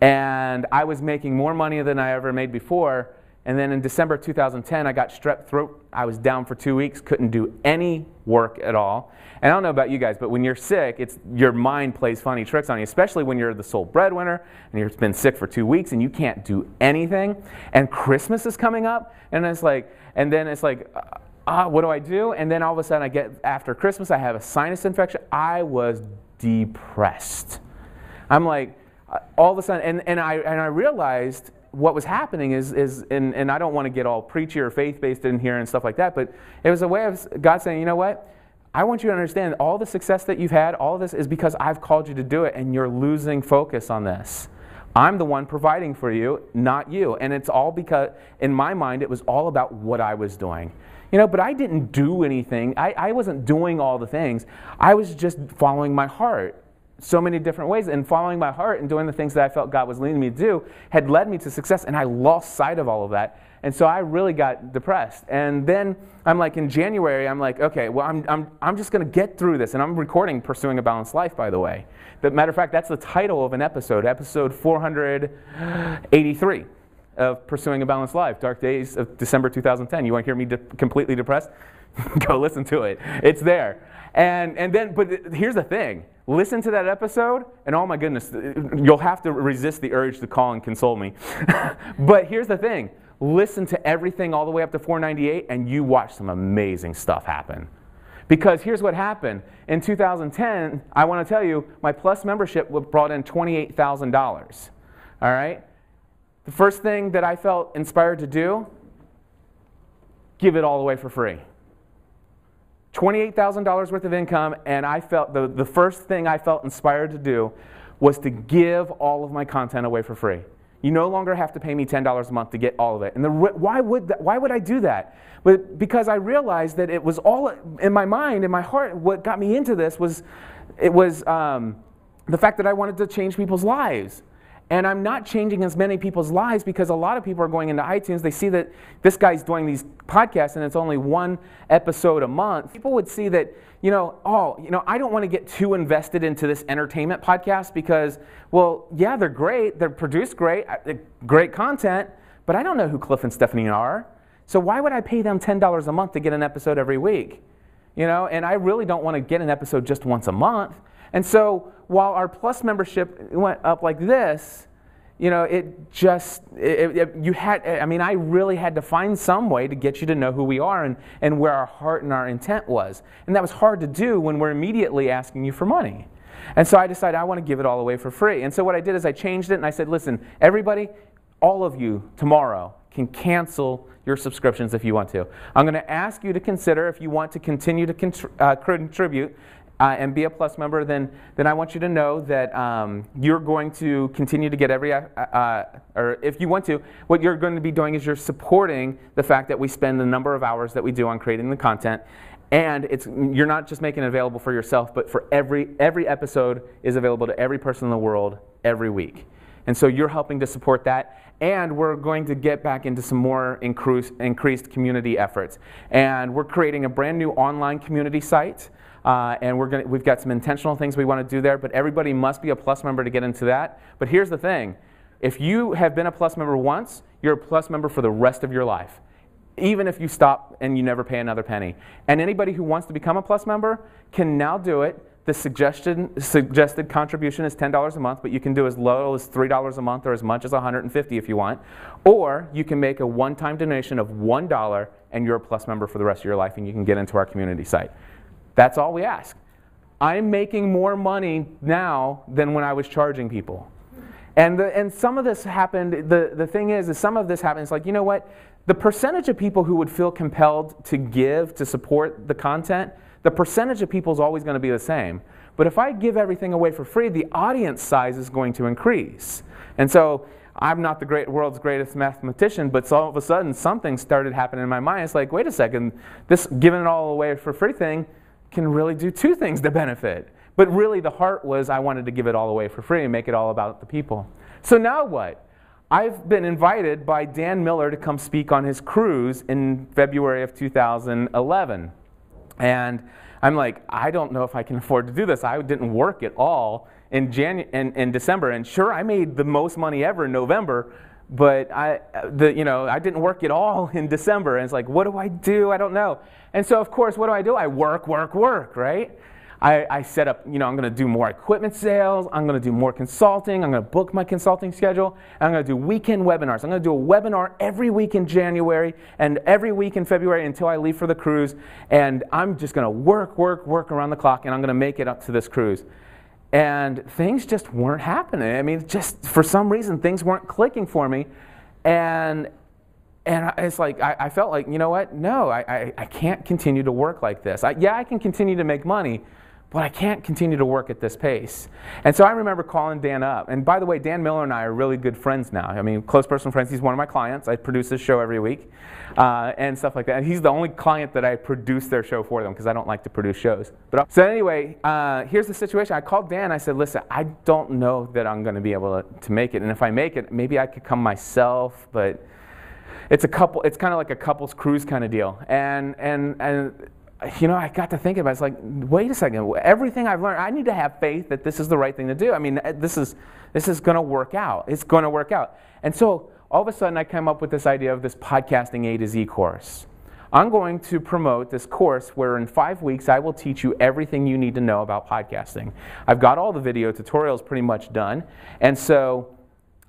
S1: And I was making more money than I ever made before. And then in December 2010, I got strep throat. I was down for 2 weeks, couldn't do any work at all. And I don't know about you guys, but when you're sick, your mind plays funny tricks on you, especially when you're the sole breadwinner and you've been sick for 2 weeks and you can't do anything. And Christmas is coming up, and it's like, what do I do? And then all of a sudden, after Christmas, I have a sinus infection. I was depressed. I'm like, all of a sudden, and I realized what was happening is and I don't want to get all preachy or faith-based in here and stuff like that, but it was a way of God saying, you know what? I want you to understand all the success that you've had, all of this is because I've called you to do it, and you're losing focus on this. I'm the one providing for you, not you. And it's all because, in my mind, it was all about what I was doing. But I didn't do anything. I wasn't doing all the things. I was just following my heart. So many different ways, and following my heart and doing the things that I felt God was leading me to do had led me to success, and I lost sight of all of that, and so I really got depressed. And then I'm like, in January, I'm like, okay, well, I'm just going to get through this, and I'm recording Pursuing a Balanced Life, by the way. Matter of fact, that's the title of an episode 483. of Pursuing a Balanced Life, Dark Days of December 2010. You want to hear me completely depressed? Go listen to it. It's there. But here's the thing. Listen to that episode, and oh my goodness, you'll have to resist the urge to call and console me. But here's the thing. Listen to everything all the way up to 498, and you watch some amazing stuff happen. Because here's what happened. In 2010, I want to tell you, my Plus membership brought in $28,000. All right? The first thing that I felt inspired to do, give it all away for free. $28,000 worth of income, and I felt the first thing I felt inspired to do was to give all of my content away for free. You no longer have to pay me $10 a month to get all of it. And why would I do that? But because I realized that it was all in my mind, in my heart. What got me into this was the fact that I wanted to change people's lives. And I'm not changing as many people's lives because a lot of people are going into iTunes. They see that this guy's doing these podcasts and it's only one episode a month. People would see that, I don't want to get too invested into this entertainment podcast because, well, yeah, they're great. They're produced great, great content, but I don't know who Cliff and Stephanie are. So why would I pay them $10 a month to get an episode every week? And I really don't want to get an episode just once a month. And so while our Plus membership went up like this, I really had to find some way to get you to know who we are and where our heart and our intent was. And that was hard to do when we're immediately asking you for money. And so I decided I want to give it all away for free. And so what I did is I changed it and I said, listen, everybody, all of you tomorrow can cancel your subscriptions if you want to. I'm going to ask you to consider if you want to continue to contribute and be a Plus member, then I want you to know that you're going to continue to get or if you want to, what you're going to be doing is you're supporting the fact that we spend the number of hours that we do on creating the content, and you're not just making it available for yourself, but for every episode is available to every person in the world every week. And so you're helping to support that, and we're going to get back into some more increased community efforts. And we're creating a brand new online community site. And we've got some intentional things we want to do there, but everybody must be a Plus member to get into that. But here's the thing. If you have been a Plus member once, you're a Plus member for the rest of your life, even if you stop and you never pay another penny. And anybody who wants to become a Plus member can now do it. The suggested contribution is $10 a month, but you can do as low as $3 a month or as much as $150 if you want. Or you can make a one-time donation of $1 and you're a Plus member for the rest of your life and you can get into our community site. That's all we ask. I'm making more money now than when I was charging people. And some of this happened, the thing is some of this happens like, you know what? The percentage of people who would feel compelled to give to support the content, the percentage of people is always going to be the same. But if I give everything away for free, the audience size is going to increase. And so I'm not the world's greatest mathematician, but all of a sudden something started happening in my mind. It's like, wait a second, this giving it all away for free thing can really do two things to benefit. But really the heart was I wanted to give it all away for free and make it all about the people. So now what? I've been invited by Dan Miller to come speak on his cruise in February of 2011. And I'm like, I don't know if I can afford to do this. I didn't work at all in December. And sure, I made the most money ever in November, but I didn't work at all in December. And it's like, what do I do? I don't know. And so, of course, what do? I work, right? I set up, I'm going to do more equipment sales. I'm going to do more consulting. I'm going to book my consulting schedule. I'm going to do weekend webinars. I'm going to do a webinar every week in January and every week in February until I leave for the cruise. And I'm just going to work around the clock, and I'm going to make it up to this cruise. And things just weren't happening. I mean, just for some reason, things weren't clicking for me. And it's like, I felt like, you know what? No, I can't continue to work like this. I can continue to make money, but I can't continue to work at this pace. And so I remember calling Dan up. And by the way, Dan Miller and I are really good friends now. I mean, close personal friends. He's one of my clients. I produce his show every week and stuff like that. And he's the only client that I produce their show for them because I don't like to produce shows. So anyway, here's the situation. I called Dan. I said, listen, I don't know that I'm going to be able to make it. And if I make it, maybe I could come myself, but it's kind of like a couples cruise kind of deal. And I got to thinking about it. It's like, wait a second. Everything I've learned, I need to have faith that this is the right thing to do. I mean, this is going to work out. It's going to work out. And so all of a sudden I came up with this idea of this podcasting A to Z course. I'm going to promote this course where in 5 weeks I will teach you everything you need to know about podcasting. I've got all the video tutorials pretty much done, and so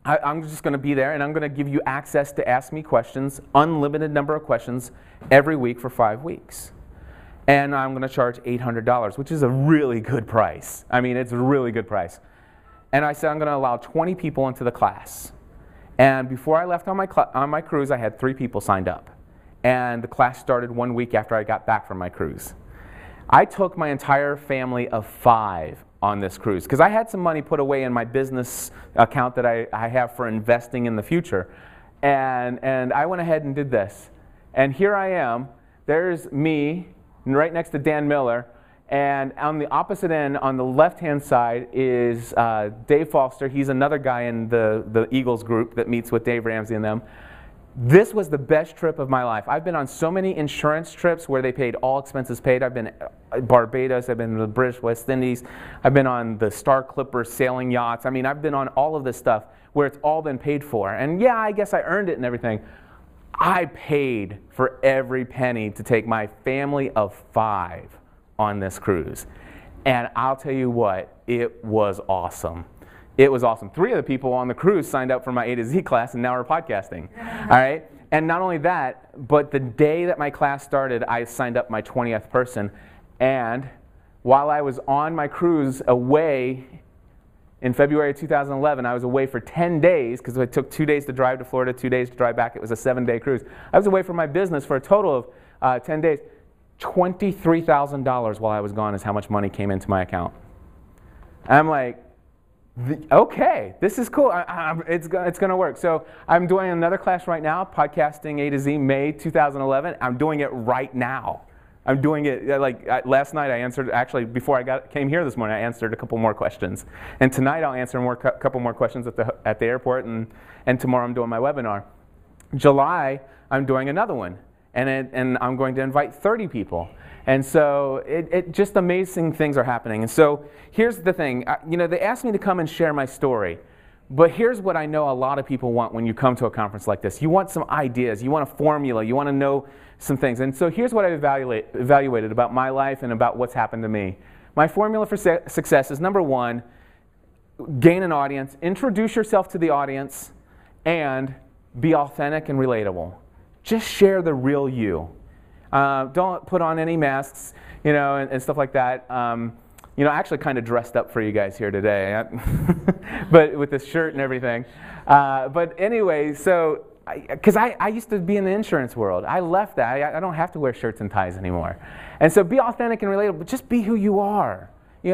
S1: I'm just going to be there and I'm going to give you access to ask me questions, unlimited number of questions every week for 5 weeks. And I'm going to charge $800, which is a really good price. I mean, it's a really good price. And I said I'm going to allow 20 people into the class. And before I left on my cruise, I had 3 people signed up. And the class started 1 week after I got back from my cruise. I took my entire family of 5 on this cruise because I had some money put away in my business account that I have for investing in the future. And I went ahead and did this. And here I am. There's me right next to Dan Miller. And on the opposite end, on the left-hand side, is Dave Foster. He's another guy in the Eagles group that meets with Dave Ramsey and them. This was the best trip of my life. I've been on so many insurance trips where they paid all expenses paid. I've been Barbados, I've been to the British West Indies, I've been on the Star Clipper sailing yachts. I mean, I've been on all of this stuff where it's all been paid for. And yeah, I guess I earned it and everything. I paid for every penny to take my family of 5 on this cruise. And I'll tell you what, it was awesome. It was awesome. 3 of the people on the cruise signed up for my A to Z class, and now we're podcasting. All right? And not only that, but the day that my class started, I signed up my 20th person. And while I was on my cruise away in February of 2011, I was away for 10 days, because it took 2 days to drive to Florida, 2 days to drive back. It was a 7-day cruise. I was away from my business for a total of 10 days. $23,000 while I was gone is how much money came into my account. And I'm like, okay, this is cool. It's going to work. So I'm doing another class right now, Podcasting A to Z, May 2011. I'm doing it right now. I'm doing it, last night I answered, actually before I came here this morning, I answered a couple more questions. And tonight I'll answer a couple more questions at the airport, and tomorrow I'm doing my webinar. July, I'm doing another one. And I'm going to invite 30 people. And so just amazing things are happening. And so here's the thing. They asked me to come and share my story. But here's what I know a lot of people want when you come to a conference like this. You want some ideas. You want a formula. You want to know some things. And so here's what I've evaluated about my life and about what's happened to me. My formula for success is, number 1, gain an audience, introduce yourself to the audience, and be authentic and relatable. Just share the real you. Don't put on any masks, and stuff like that. I actually kind of dressed up for you guys here today, but with this shirt and everything. But anyway, so because I used to be in the insurance world, I left that. I don't have to wear shirts and ties anymore. And so be authentic and relatable, but just be who you are.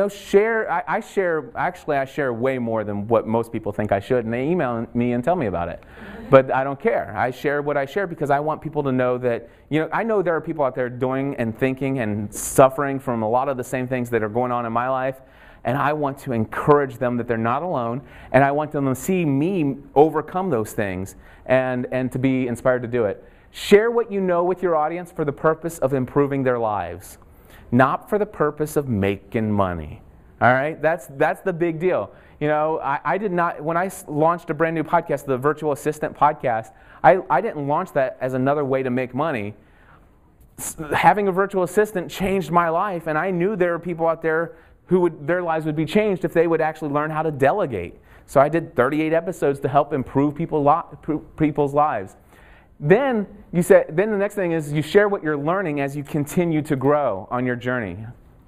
S1: Share. I share way more than what most people think I should, and they email me and tell me about it. But I don't care. I share what I share because I want people to know that, I know there are people out there doing and thinking and suffering from a lot of the same things that are going on in my life, and I want to encourage them that they're not alone, and I want them to see me overcome those things and to be inspired to do it. Share what you know with your audience for the purpose of improving their lives, not for the purpose of making money. All right? That's the big deal. I did not, when I launched a brand new podcast, the Virtual Assistant podcast, I didn't launch that as another way to make money. Having a virtual assistant changed my life, and I knew there were people out there who their lives would be changed if they would actually learn how to delegate. So I did 38 episodes to help improve people's lives. Then the next thing is you share what you're learning as you continue to grow on your journey.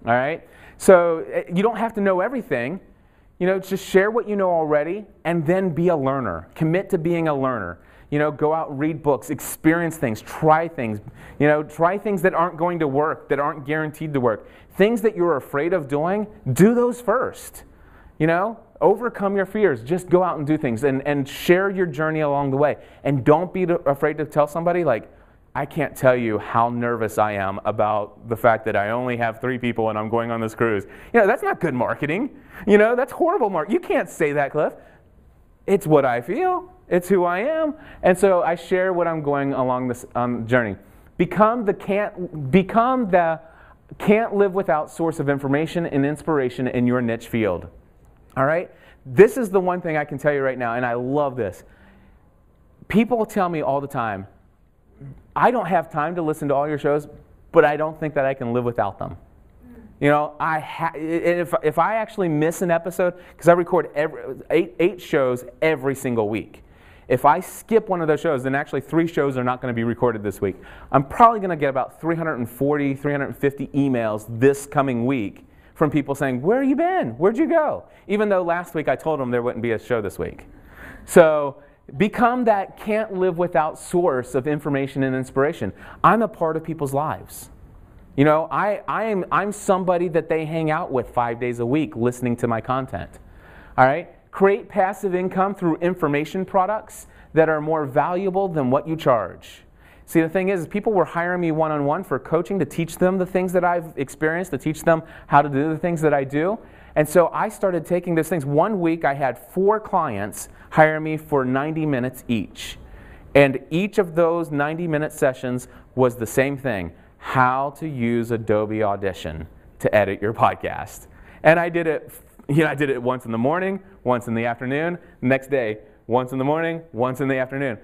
S1: All right? So you don't have to know everything. Just share what you know already, and then be a learner. Commit to being a learner. Go out, read books, experience things, try things. Try things that aren't going to work, that aren't guaranteed to work. Things that you're afraid of doing, do those first. Overcome your fears. Just go out and do things, and share your journey along the way. And don't be afraid to tell somebody, I can't tell you how nervous I am about the fact that I only have 3 people and I'm going on this cruise. That's not good marketing. That's horrible marketing. You can't say that, Cliff. It's what I feel. It's who I am. And so I share what I'm going along this journey. Become the can't live without source of information and inspiration in your niche field. All right? This is the one thing I can tell you right now, and I love this. people tell me all the time, I don't have time to listen to all your shows, but I don't think that I can live without them. You know, if I actually miss an episode, because I record eight shows every single week. If I skip one of those shows, then actually 3 shows are not going to be recorded this week. I'm probably going to get about 340, 350 emails this coming week from people saying, where have you been? Where'd you go? Even though last week I told them there wouldn't be a show this week. So become that can't live without source of information and inspiration. I'm a part of people's lives. You know, I'm somebody that they hang out with 5 days a week listening to my content. All right? Create passive income through information products that are more valuable than what you charge. See, the thing is, people were hiring me one-on-one for coaching to teach them the things that I've experienced, to teach them how to do the things that I do. And so I started taking those things. One week I had 4 clients hire me for 90 minutes each. And each of those 90-minute sessions was the same thing: how to use Adobe Audition to edit your podcast. And I did it, I did it once in the morning, once in the afternoon, next day, once in the morning, once in the afternoon.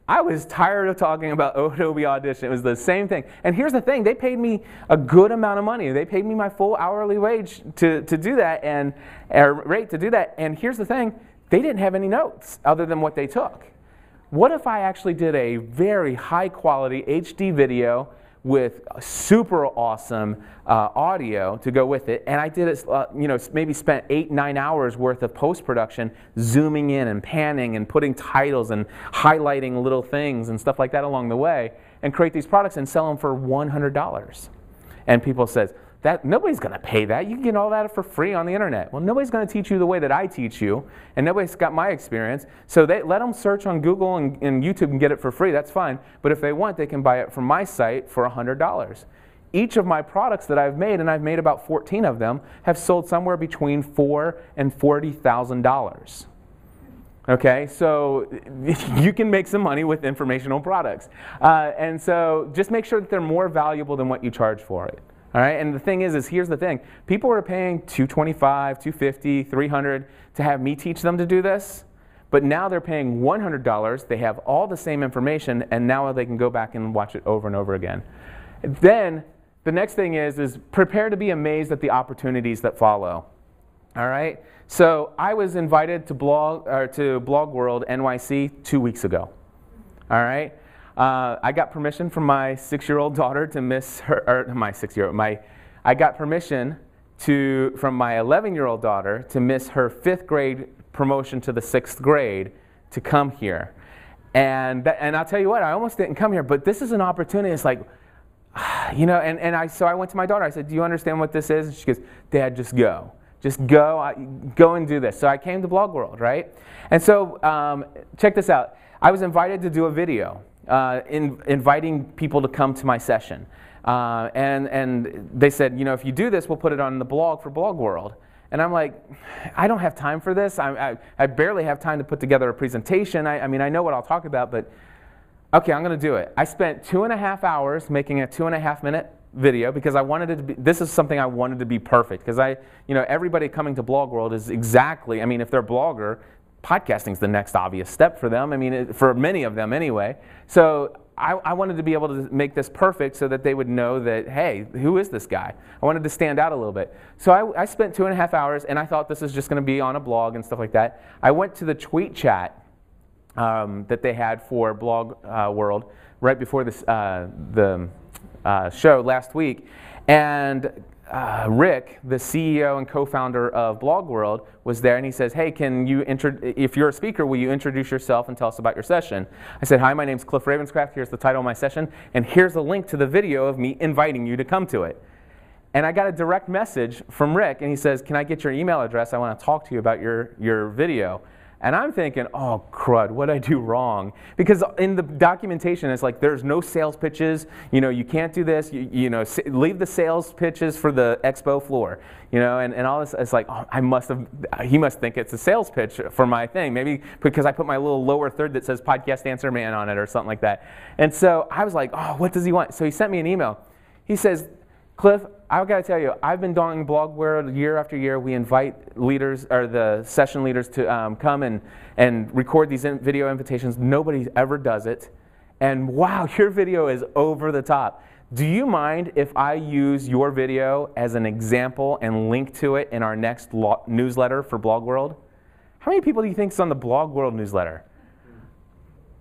S1: I was tired of talking about Adobe Audition. It was the same thing. And here's the thing, they paid me a good amount of money. They paid me my full hourly wage to do that, and rate to do that. And here's the thing, they didn't have any notes other than what they took. What if I actually did a very high quality HD video with super awesome audio to go with it, and I did it, maybe spent 8-9 hours worth of post-production zooming in and panning and putting titles and highlighting little things and stuff like that along the way, and create these products and sell them for $100. And people says, that nobody's going to pay that. You can get all that for free on the internet. Well, nobody's going to teach you the way that I teach you, and nobody's got my experience. So let them search on Google and YouTube and get it for free. That's fine. But if they want, they can buy it from my site for $100. Each of my products that I've made, and I've made about 14 of them, have sold somewhere between $4,000 and $40,000. Okay, so you can make some money with informational products. And so just make sure that they're more valuable than what you charge for it. All right, and the thing is here's the thing. People are paying $225, $250, $300 to have me teach them to do this, but now they're paying $100. They have all the same information, and now they can go back and watch it over and over again. Then the next thing is prepare to be amazed at the opportunities that follow. All right, so I was invited to Blog World NYC 2 weeks ago. All right. I got permission from my 6-year-old daughter to miss her, I got permission from my 11-year-old daughter to miss her 5th grade promotion to the 6th grade to come here. And I'll tell you what, I almost didn't come here, but this is an opportunity. It's like, so I went to my daughter. I said, do you understand what this is? And she goes, Dad, just go. Just go and do this. So I came to Blog World, right? And so check this out. I was invited to do a video. Inviting people to come to my session. And they said, if you do this, we'll put it on the blog for Blog World. And I'm like, I don't have time for this. I barely have time to put together a presentation. I mean, I know what I'll talk about, but okay, I'm going to do it. I spent 2.5 hours making a 2.5-minute video because I wanted it to be, this is something I wanted to be perfect. Because everybody coming to Blog World is exactly, if they're a blogger, podcasting's the next obvious step for them. For many of them anyway. So I wanted to be able to make this perfect so that they would know that, hey, who is this guy? I wanted to stand out a little bit. So I spent 2.5 hours, and I thought this is just going to be on a blog and stuff like that. I went to the tweet chat that they had for Blog World right before this, the show last week, and Rick, the CEO and co-founder of Blog World, was there, and he says, hey, if you're a speaker, will you introduce yourself and tell us about your session? I said, hi, my name's Cliff Ravenscraft. Here's the title of my session, and here's a link to the video of me inviting you to come to it. And I got a direct message from Rick, and he says, can I get your email address? I want to talk to you about your video. And I'm thinking, oh, crud, what did I do wrong? Because in the documentation, it's like there's no sales pitches. You can't do this. Leave the sales pitches for the expo floor. And all this. It's like, oh, he must think it's a sales pitch for my thing. Maybe because I put my little lower third that says Podcast Answer Man on it or something like that. And so I was like, oh, what does he want? So he sent me an email. He says, Cliff, I've got to tell you, I've been doing Blog World year after year. We invite leaders, or the session leaders, to come and record these video invitations. Nobody ever does it. And wow, your video is over the top. Do you mind if I use your video as an example and link to it in our next newsletter for Blog World? How many people do you think is on the Blog World newsletter?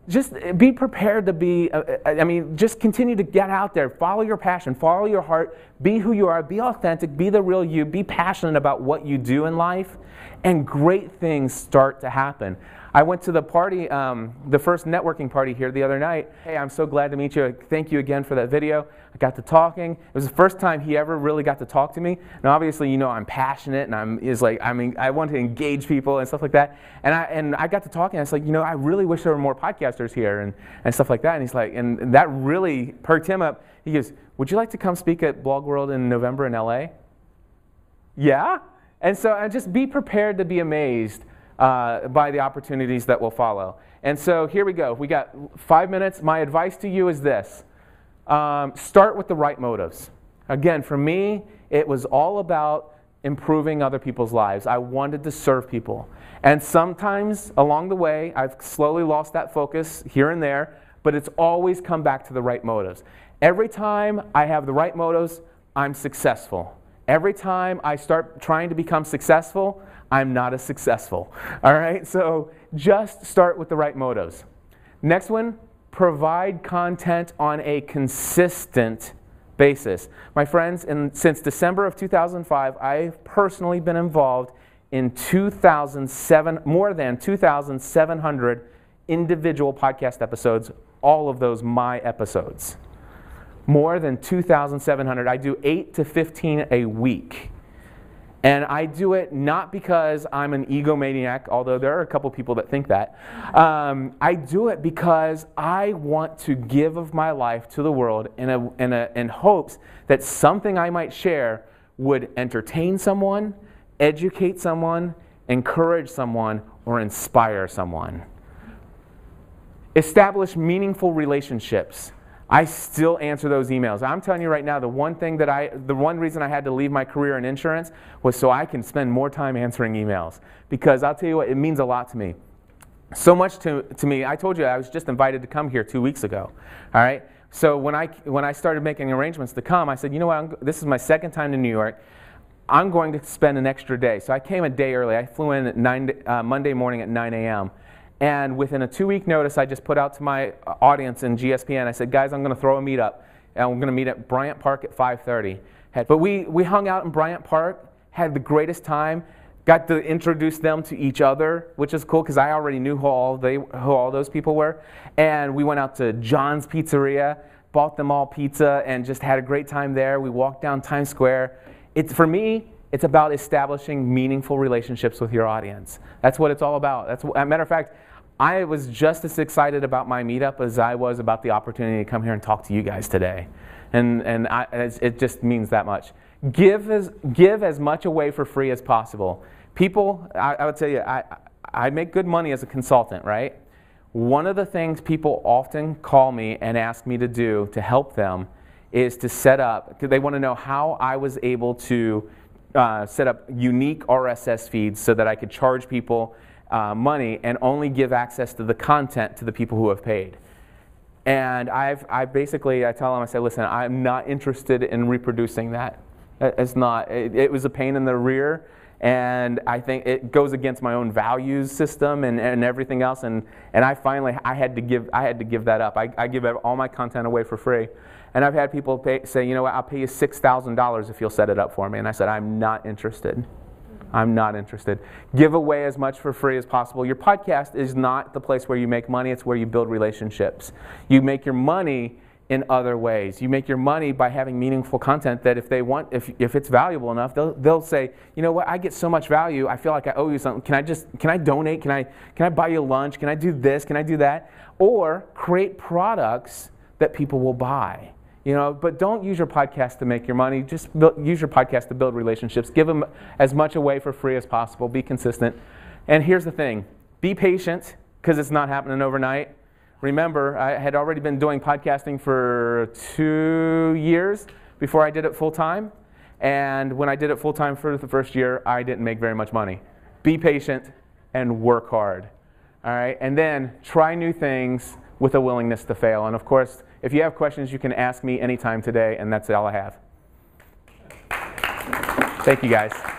S1: Just be prepared to be, just continue to get out there. Follow your passion, follow your heart, be who you are, be authentic, be the real you, be passionate about what you do in life, and great things start to happen. I went to the party, the first networking party here the other night. Hey, I'm so glad to meet you. Thank you again for that video. I got to talking. It was the first time he ever really got to talk to me. Now, obviously, you know, I'm passionate, and I want to engage people and stuff like that. And I got to talking. I was like, you know, I really wish there were more podcasters here and stuff like that. And he's like, and that really perked him up. He goes, would you like to come speak at Blog World in November in LA? Yeah? And so just be prepared to be amazed by the opportunities that will follow. And so here we go. We got 5 minutes. My advice to you is this. Start with the right motives. Again, for me, it was all about improving other people's lives. I wanted to serve people. And sometimes along the way, I've slowly lost that focus here and there, but it's always come back to the right motives. Every time I have the right motives, I'm successful. Every time I start trying to become successful, I'm not as successful. All right? So just start with the right motives. Next one, provide content on a consistent basis. My friends, since December of 2005, I've personally been involved in more than 2,700 individual podcast episodes, all of those my episodes. More than 2,700. I do 8 to 15 a week. And I do it not because I'm an egomaniac, although there are a couple people that think that. I do it because I want to give of my life to the world in hopes that something I might share would entertain someone, educate someone, encourage someone, or inspire someone. Establish meaningful relationships. I still answer those emails. I'm telling you right now, the one reason I had to leave my career in insurance was so I can spend more time answering emails. Because I'll tell you what, it means a lot to me. So much to me. I told you I was just invited to come here 2 weeks ago. All right. So when I started making arrangements to come, I said, you know what? This is my second time to New York. I'm going to spend an extra day. So I came a day early. I flew in at Monday morning at 9 a.m. And within a 2-week notice, I just put out to my audience in GSPN, I said, guys, I'm going to throw a meetup. And we're going to meet at Bryant Park at 5:30. But we hung out in Bryant Park, had the greatest time, got to introduce them to each other, which is cool because I already knew who all those people were. And we went out to John's Pizzeria, bought them all pizza, and just had a great time there. We walked down Times Square. For me, it's about establishing meaningful relationships with your audience. That's what it's all about. As a matter of fact, I was just as excited about my meetup as I was about the opportunity to come here and talk to you guys today. And it just means that much. Give as much away for free as possible. People, I would tell you, I make good money as a consultant, right? One of the things people often call me and ask me to do to help them is to set up, because they want to know how I was able to set up unique RSS feeds so that I could charge people money and only give access to the content to the people who have paid. And I tell them, I say, listen, I'm not interested in reproducing that. It's not. It was a pain in the rear, and I think it goes against my own values system and everything else. And I had to give that up. I give all my content away for free. And I've had people say, you know what, I'll pay you $6,000 if you'll set it up for me. And I said, I'm not interested. I'm not interested. Give away as much for free as possible. Your podcast is not the place where you make money. It's where you build relationships. You make your money in other ways. You make your money by having meaningful content that if it's valuable enough, they'll say, you know what, I get so much value, I feel like I owe you something. Can I donate? Can I buy you lunch? Can I do this? Can I do that? Or create products that people will buy. You know, but don't use your podcast to make your money. Just use your podcast to build relationships. Give them as much away for free as possible. Be consistent. And here's the thing. Be patient, because it's not happening overnight. Remember, I had already been doing podcasting for 2 years before I did it full time. And when I did it full time for the first year, I didn't make very much money. Be patient and work hard. All right? And then try new things with a willingness to fail. And of course, if you have questions, you can ask me anytime today, and that's all I have. Thank you, guys.